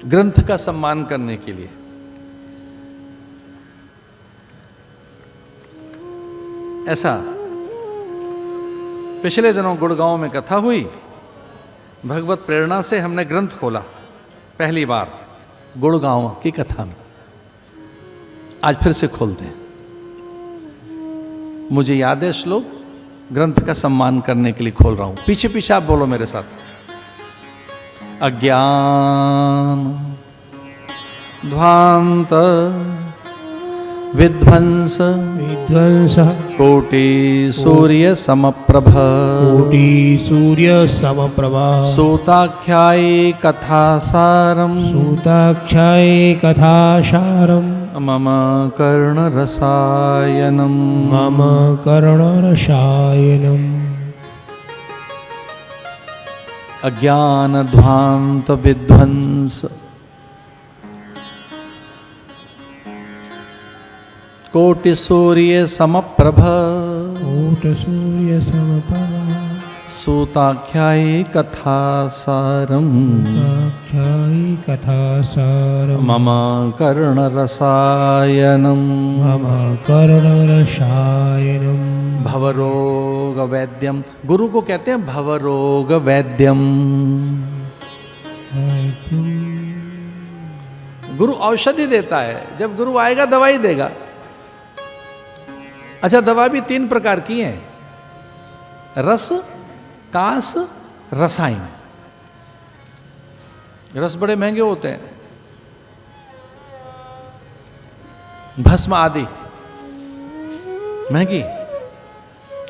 ग्रंथ का सम्मान करने के लिए। ऐसा पिछले दिनों गुड़गांव में कथा हुई, भगवत प्रेरणा से हमने ग्रंथ खोला पहली बार गुड़गांव की कथा में। आज फिर से खोलते हैं। मुझे याद है श्लोक, ग्रंथ का सम्मान करने के लिए खोल रहा हूं। पीछे पीछे आप बोलो मेरे साथ। अज्ञान ध्वांत विध्वंस विध्वंस कोटि सूर्य समप्रभ कोटि सूर्य समप्रभा सूताख्यायी कथासारम सूताख्याये कथासारम मम कर्ण रसायनम मम कर्णरसायनम। अज्ञान ध्वांत विध्वंस कोटि सूर्य समप्रभ कोटि सूर्य समप्रभा सूताख्यायी कथासारम सूताख्याये कथासारम मम कर्ण रसायनम मम कर्णरसायनम। भवरोग वैद्यम, गुरु को कहते हैं भवरोग वैद्यम। गुरु औषधि देता है, जब गुरु आएगा दवाई देगा। अच्छा, दवा भी 3 प्रकार की है, रस, कास, रसायन। रस बड़े महंगे होते हैं, भस्म आदि महंगी।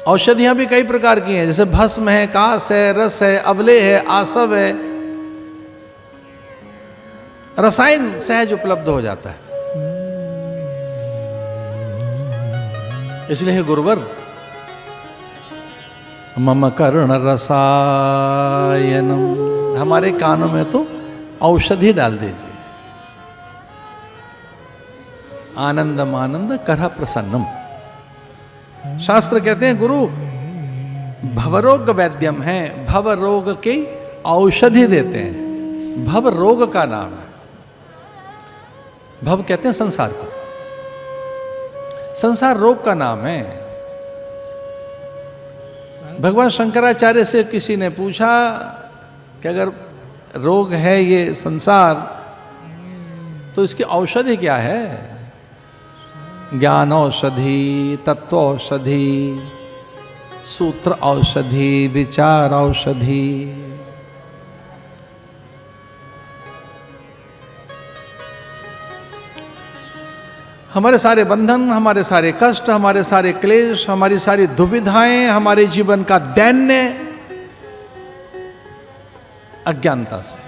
औषधियां भी कई प्रकार की हैं, जैसे भस्म है, कास है, रस है, अवले है, आसव है। रसायन सहज उपलब्ध हो जाता है। इसलिए है गुरुवर, मम कर्ण रसायनम, हमारे कानों में तो औषधि डाल दीजिए। आनंदम आनंद करह प्रसन्नम। शास्त्र कहते हैं गुरु भवरोग वैद्यम है, भव रोग की औषधि देते हैं। भव रोग का नाम है। भव कहते हैं संसार को, संसार रोग का नाम है। भगवान शंकराचार्य से किसी ने पूछा कि अगर रोग है ये संसार, तो इसकी औषधि क्या है? ज्ञान औषधि, तत्व औषधि, सूत्र औषधि, विचार औषधि। हमारे सारे बंधन, हमारे सारे कष्ट, हमारे सारे क्लेश, हमारी सारी दुविधाएं, हमारे जीवन का दैन्य अज्ञानता से,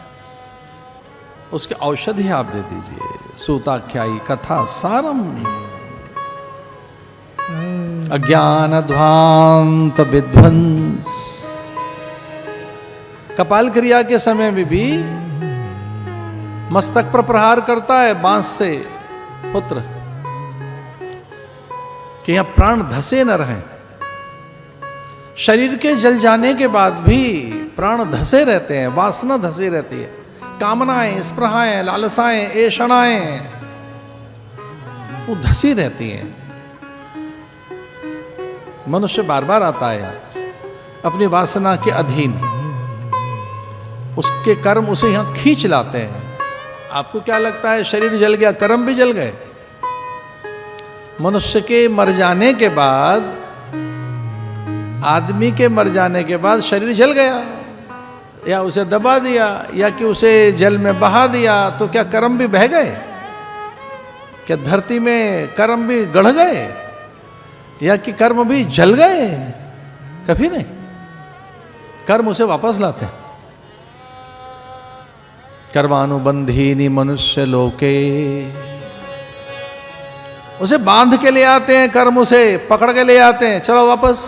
उसकी औषधि आप दे दीजिए। सूताख्यायी कथा सारम अज्ञान ध्वांत विध्वंस। कपाल क्रिया के समय में भी मस्तक पर प्रहार करता है बांस से पुत्र, कि यहां प्राण धसे न रहें। शरीर के जल जाने के बाद भी प्राण धसे रहते हैं, वासना धसी रहती है, कामनाएं, स्पृहाएं, लालसाएं, ऐषणाएं वो धसी रहती हैं। मनुष्य बार बार आता है अपनी वासना के अधीन, उसके कर्म उसे यहां खींच लाते हैं। आपको क्या लगता है शरीर जल गया, कर्म भी जल गए? मनुष्य के मर जाने के बाद, आदमी के मर जाने के बाद शरीर जल गया, या उसे दबा दिया, या कि उसे जल में बहा दिया, तो क्या कर्म भी बह गए? क्या धरती में कर्म भी गढ़ गए, या कि कर्म भी जल गए? कभी नहीं। कर्म उसे वापस लाते हैं। कर्मानुबंधीनि मनुष्य लोके, उसे बांध के ले आते हैं, कर्म उसे पकड़ के ले आते हैं, चलो वापस।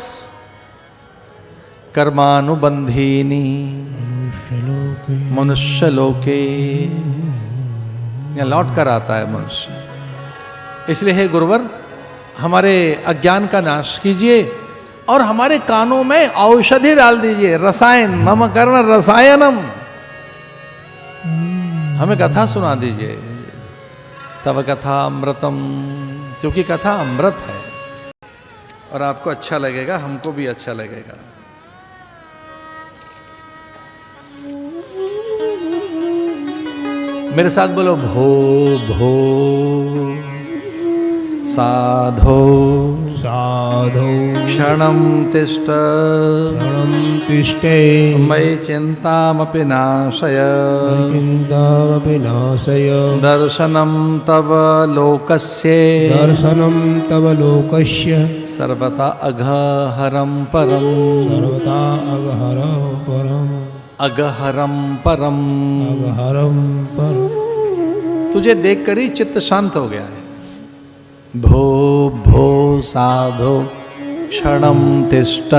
कर्मानुबंधीनि मनुष्य लोके, या लौट कर आता है मनुष्य। इसलिए हे गुरुवर, हमारे अज्ञान का नाश कीजिए और हमारे कानों में औषधि डाल दीजिए, रसायन। मम कर्ण रसायनम, हमें कथा सुना दीजिए। तब कथा अमृतम, क्योंकि कथा अमृत है और आपको अच्छा लगेगा, हमको भी अच्छा लगेगा। मेरे साथ बोलो, भो भो साधो साधो क्षणं तिष्ठ क्षणं तिष्ठे मयि चिन्तामपि नाशय चिन्तामपि नाशय दर्शनं तव लोकस्य दर्शनं तव लोकस्य सर्वथा अघहरं परम् सर्वथा अगहरं परम् अघहरं परम्। अगहरं परम्। तुझे देखकर ही चित्त शांत हो गया है। भो भो साधो क्षणं तिष्ठ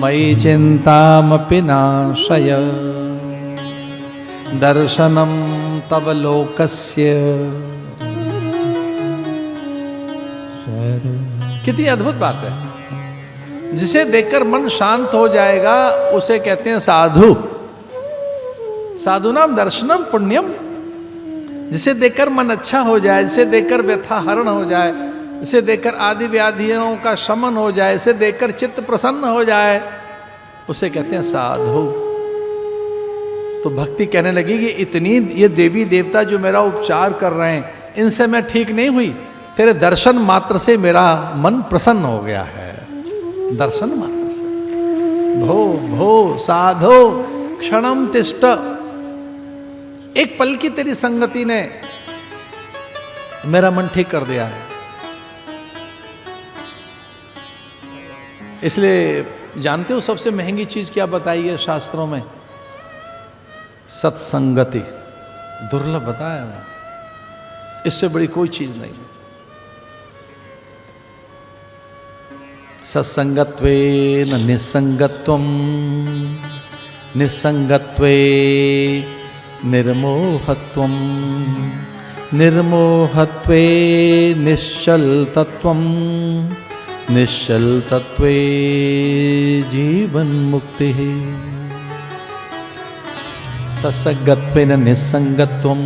मयि चिन्तामपि नाशय दर्शनं तव लोकस्य। कितनी अद्भुत बात है। जिसे देखकर मन शांत हो जाएगा उसे कहते हैं साधु। साधु नाम दर्शनम पुण्यम। जिसे देखकर मन अच्छा हो जाए, जिसे देखकर व्यथा हरण हो जाए, जिसे देखकर आदि व्याधियों का शमन हो जाए, जिसे देखकर चित्त प्रसन्न हो जाए, उसे कहते हैं साधु। तो भक्ति कहने लगी कि इतनी ये देवी देवता जो मेरा उपचार कर रहे हैं, इनसे मैं ठीक नहीं हुई, तेरे दर्शन मात्र से मेरा मन प्रसन्न हो गया है। दर्शन मात्र से। भो भो साधो क्षणम तिष्ठ। एक पल की तेरी संगति ने मेरा मन ठीक कर दिया है। इसलिए जानते हो सबसे महंगी चीज क्या बताई है शास्त्रों में? सत्संगति। दुर्लभ बताया है। इससे बड़ी कोई चीज नहीं। सत्संगत्वेन निस्संगत्वम निस्संगत्वे निर्मोहत्वम निर्मोहत्वे निश्चलतत्वम निश्चलतत्वे जीवन मुक्ति। सत्संगत्वेन निस्संगत्वम।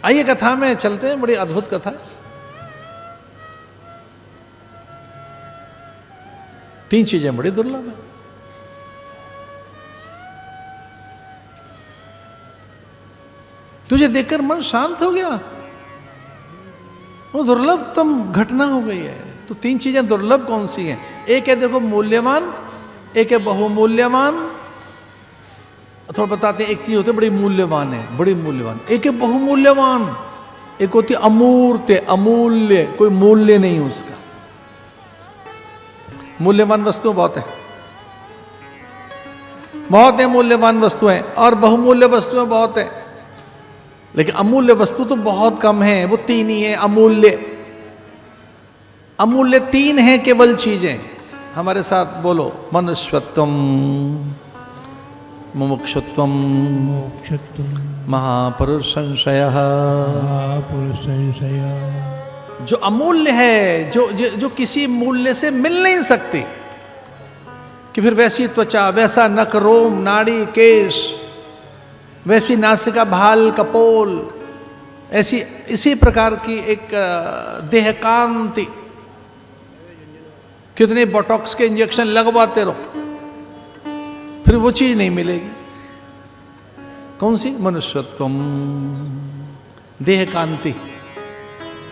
आइए कथा में चलते हैं। बड़ी अद्भुत कथा है। 3 चीजें बड़ी दुर्लभ है। तुझे देखकर मन शांत हो गया, वो दुर्लभतम घटना हो गई है। तो 3 चीजें दुर्लभ कौन सी हैं? एक है देखो मूल्यवान, एक है बहुमूल्यवान। थोड़ा बताते हैं। एक चीज होती है बड़ी मूल्यवान है, बड़ी मूल्यवान। एक है बहुमूल्यवान, एक होती अमूर्त, अमूल्य, कोई मूल्य नहीं उसका। मूल्यवान वस्तुएं बहुत है, बहुत है मूल्यवान वस्तुएं, और बहुमूल्य वस्तुएं बहुत है, लेकिन अमूल्य वस्तु तो बहुत कम है। वो 3 ही है अमूल्य। अमूल्य 3 है केवल चीजें। हमारे साथ बोलो, मनुष्यत्वम, मुमुक्षुत्वम, मोक्षत्वं महापुरुष संशयः। महापुरुष संशयः। जो अमूल्य है, जो किसी मूल्य से मिल नहीं सकती, कि फिर वैसी त्वचा, वैसा नख, रोम, नाड़ी, केश, वैसी नासिका, भाल, कपोल, ऐसी इसी प्रकार की एक देह कांति। कितने बोटॉक्स के इंजेक्शन लगवाते रहो, फिर वो चीज नहीं मिलेगी। कौन सी? मनुष्यत्वम, देह कांति।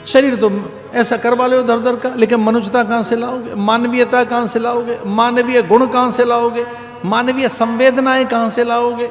शरीर तो ऐसा करवा लो उधर उधर का, लेकिन मनुष्यता कहां से लाओगे? मानवीयता कहां से लाओगे? मानवीय गुण कहां से लाओगे? मानवीय संवेदनाएं कहां से लाओगे?